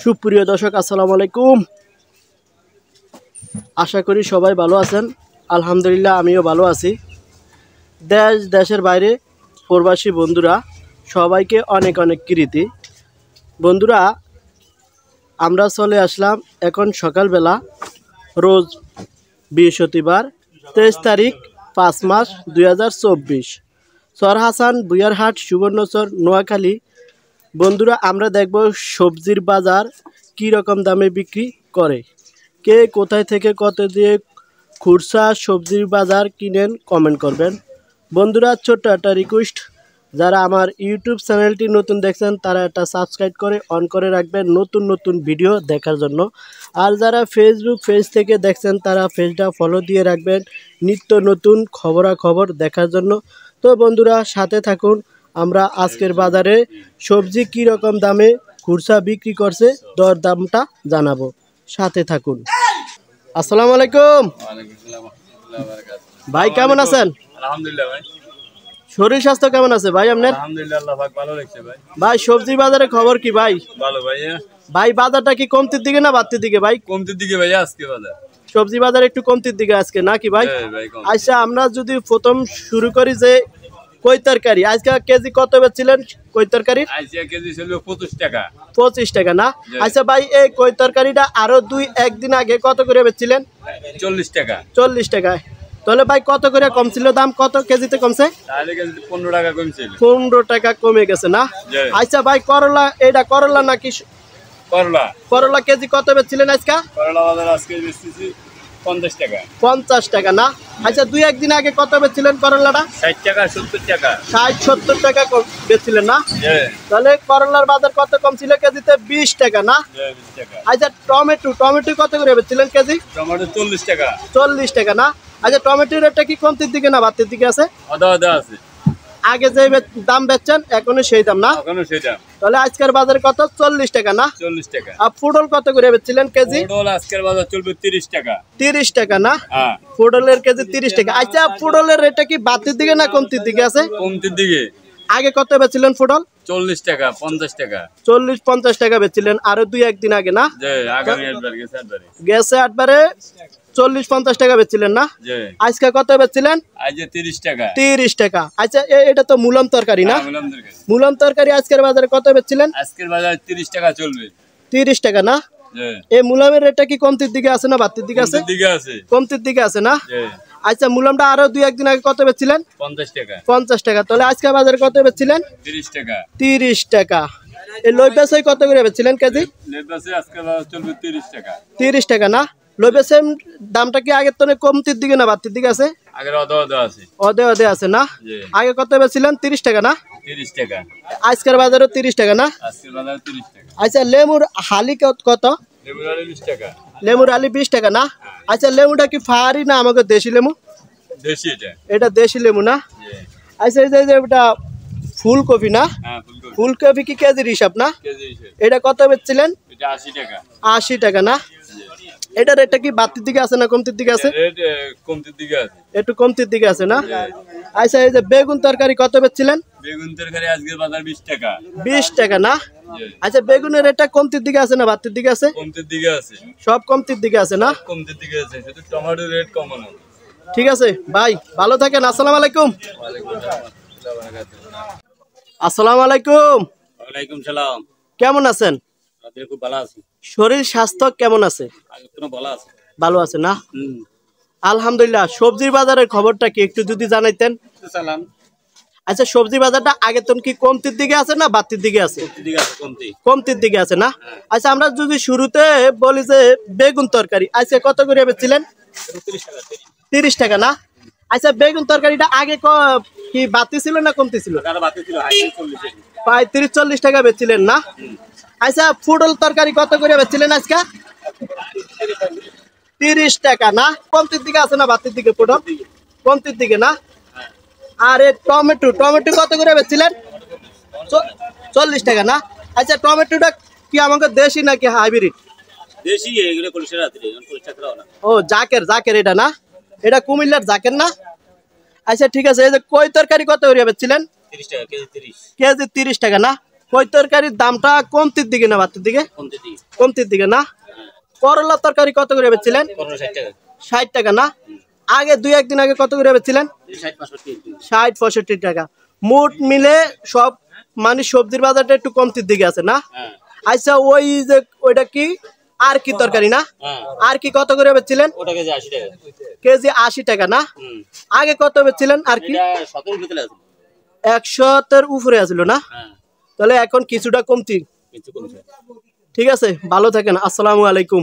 সুপ্রিয় দর্শক আসসালামু আলাইকুম। আশা করি সবাই ভালো আছেন। আলহামদুলিল্লাহ আমিও ভালো আছি। দেশের বাইরে প্রবাসী বন্ধুরা সবাইকে অনেক অনেক কীর্তি। বন্ধুরা, আমরা চলে আসলাম এখন সকালবেলা, রোজ বৃহস্পতিবার 23 তারিখ 5 মাস 2024, সরহাসান বুয়ারহাট সুবর্ণচর নোয়াখালী। বন্ধুরা, আমরা দেখব সবজির বাজার কী রকম দামে বিক্রি করে, কে কোথায় থেকে কত দিয়ে খুচরা সবজির বাজার কিনেন কমেন্ট করবেন। বন্ধুরা, ছোট্ট একটা রিকোয়েস্ট, যারা আমার ইউটিউব চ্যানেলটি নতুন দেখছেন তারা একটা সাবস্ক্রাইব করে অন করে রাখবেন নতুন নতুন ভিডিও দেখার জন্য। আর যারা ফেসবুক পেজ থেকে দেখছেন তারা পেজটা ফলো দিয়ে রাখবেন নিত্য নতুন খবরাখবর দেখার জন্য। তো বন্ধুরা, সাথে থাকুন। আমরা আজকের বাজারে সবজি কী রকম দামে খুচরা বিক্রি করছে দর দামটা জানাবো, সাথে থাকুন। আসসালামু আলাইকুম ভাই, কেমন আছেন? আলহামদুলিল্লাহ ভাই। শরীর স্বাস্থ্য কেমন আছে ভাই আপনার? আলহামদুলিল্লাহ, আল্লাহ পাক ভালো রাখছে ভাই। ভাই, সবজি বাজারে খবর কি ভাই? ভালো ভাই। ভাই, বাজারটা কি কমতির দিকে না বাড়তির দিকে ভাই? কমতির দিকে ভাই আজকে বাজার। সবজি বাজার একটু কমতির দিকে আজকে নাকি ভাই? হ্যাঁ ভাই, কম। আচ্ছা, আমরা যদি প্রথম শুরু করি যে কই তরকারি আজকে কেজি কত বেচছিলেন? কই তরকারির আজকে কেজি ছিল 25 টাকা। 25 টাকা না? আচ্ছা ভাই, এই কই তরকারিটা আরো একদিন আগে কত করে বেচছিলেন? 40 টাকা। 40 টাকায়। তাহলে ভাই কত করে কমছিল দাম? কত কেজিতে কমছে? তাহলে কেজি 15 টাকা কমছিল। 15 টাকা কমে গেছে না? আচ্ছা ভাই, করলা, এটা করলা নাকি করলা? করলা কেজি কত বেচছিলেন আজকে? করলা বাজার আজকে বেচতেছি 50 টাকা। 50 টাকা না? আচ্ছা, একদিন আগে কত বেচছিলেন করলাটা? 60 টাকা 70 টাকা। 60-70 টাকা বেচছিলেন না? তাহলে করলার বাজার কত কম ছিল? কেজিতে 20 টাকা না? 20 টাকা। আচ্ছা, টমেটো কত করে বেচছিলেন কেজি? টমেটো 40 টাকা। 40 টাকা না? আচ্ছা, টমেটোর রেটটা কি কমতির দিকে না বাড়তির দিকে আছে? আদা আদা আছে। আগে যে দাম বেচছেন এখনো সেই দাম না? এখনো সেই দাম। তাহলে আজকের বাজারে কত? 40 টাকা না? 40 টাকা। আর পটল কত করে বেচছিলেন কেজি? পটল আজকের বাজার চলবে 30 টাকা। 30 টাকা না? হ্যাঁ। পটলের কেজি 30 টাকা। আচ্ছা, পটলের রেটটা কি বাড়তির দিকে না কমতির দিকে আছে? কমতির দিকে। আগে কত বেচছিলেন পটল? 40 টাকা 50 টাকা। 40-50 টাকা বেচছিলেন আরো একদিন আগে না? আগামী একবার গেছে একবারে। গেছে একবারে 40-50 টাকা বেচছিলেন না? আজকে কত বেচছিলেন? আজ 30 টাকা। 30 টাকা। আচ্ছা, এটা তো মূলম তরকারি না? মূলম তরকারি আজকের বাজারে কত বেচছিলেন? আজকের বাজারে 30 টাকা চলবে। 30 টাকা না? এই মূলমের রেটটা কি কমতির দিকে আছে না বাড়তির দিকে আছে? কমতির দিকে আছে না? আচ্ছা, মূলমটা আরো একদিন আগে কত বেচছিলেন? 50 টাকা। 50 টাকা। তাহলে আজকে বাজারে কত বেচছিলেন? 30 টাকা। 30 টাকা। এই লইবেসই কত করে বেচছিলেন কেজি? লেবাসে আজকে বাজার চলবে 30 টাকা। 30 টাকা না? লইবেসের দামটা কি আগের তুলনায় কমতির দিকে না বাড়তির দিকে আছে? আগের অদা অদা আছে। অদে আছে না? আগে কত বেচছিলেন? 30 টাকা না? 30 টাকা। আজকের বাজারে 30 টাকা না? আজকের বাজারে 30 টাকা। আচ্ছা, লেমুর হালি কত? লেবুর আলি 20 টাকা। লেমুর আলি 20 টাকা না? আচ্ছা, লেমুটা কি ফাহারি না আমাকে দেশি লেমু? দেশি এটা। এটা দেশি লেমু না? আচ্ছা, এই যে এটা ফুলকপি না? হ্যাঁ, ফুলকপি কি কেজির হিসাব না? কেজি হিসাব। এটা কত বেচছিলেন? এটা 80 টাকা। 80 টাকা না? এটা রেটটা কি বাড়তির দিকে আছে না কমতির দিকে আছে? রেট কমতির দিকে আছে। একটু কমতির দিকে আছে না? আচ্ছা, এই যে বেগুন তরকারি কত বেচছিলেন? বেগুন তরকারি আজকের বাজার 20 টাকা। 20 টাকা না? আচ্ছা, বেগুনের রেটটা কমতির দিকে আছে না বাড়তির দিকে আছে? কমতির দিকে আছে। সব কমতির দিকে আছে না? কমতির দিকে আছে, শুধু টমেটোর রেট কমানো। ঠিক আছে ভাই, ভালো থাকেন। আসসালামু আলাইকুম। আসসালামু আলাইকুম। ওয়ালাইকুম সালাম। কেমন আছেন? খুব ভালো আছি। শরীর স্বাস্থ্য কেমন আছে? ভালো আছে। ভালো আছে না? আলহামদুলিল্লাহ। সবজির বাজারের খবরটা কি একটু যদি জানাইতেন? আচ্ছা, সবজি বাজারটা আগে তো কি কমতির দিকে আছে না বাড়তির দিকে আছে? কমতির দিকে আছে না? আচ্ছা, আমরা যদি শুরুতে বলি যে বেগুন তরকারি আজকে কত করে বেচছিলেন? 30 টাকা না? আচ্ছা, বেগুন তরকারিটা আগে কি বাড়তি ছিল না কমতি ছিল? প্রায় 30-40 টাকা বেচছিলেন না? আচ্ছা, পটল তরকারি কত করে বেচছিলেন আজকে? 30 টাকা না? কমতির দিকে আছে না বাড়তির দিকে? পটল কমতির দিকে না? আর এই টমেটো কত করে বেচছিলেন? 40 টাকা না? আচ্ছা, টমেটোটা কি আমাকে দেশি নাকি হাইব্রিড? দেশি, এগুলো ও, জাকের এটা না? এটা কুমিল্লার জাকের না? আচ্ছা, ঠিক আছে। এই যে কই তরকারি কত করে বেচছিলেন? 30 টাকা কেজি। 30 কেজি 30 টাকা না? কই তরকারির দামটা কমতির দিকে না বাড়তির দিকে? কমতে দিই। কমতির দিকে না। করলা তরকারি কত করে বেচছিলেন? 60 টাকা। 60 টাকা না। আগে 2-1 দিন আগে কত করে বেচছিলেন? 60-65 60-65 টাকা। মোট মিলে সব মানে সবজির বাজারটা একটু কমতির দিকে আছে না। হ্যাঁ আচ্ছা ওই যে ওইটা কি আর কি তরকারি না? হ্যাঁ আর কি কত করে বেচছিলেন? ওটা কেজি 80 টাকা। কেজি 80 টাকা না। আগে কত বেচছিলেন আর কি? এটা 17 ভিতরে আছে। 100 উপরে আছিল না। হ্যাঁ তাহলে এখন কিছুটা কমতি। কিছু কমছে। ঠিক আছে, ভালো থাকেন। আসসালামু আলাইকুম।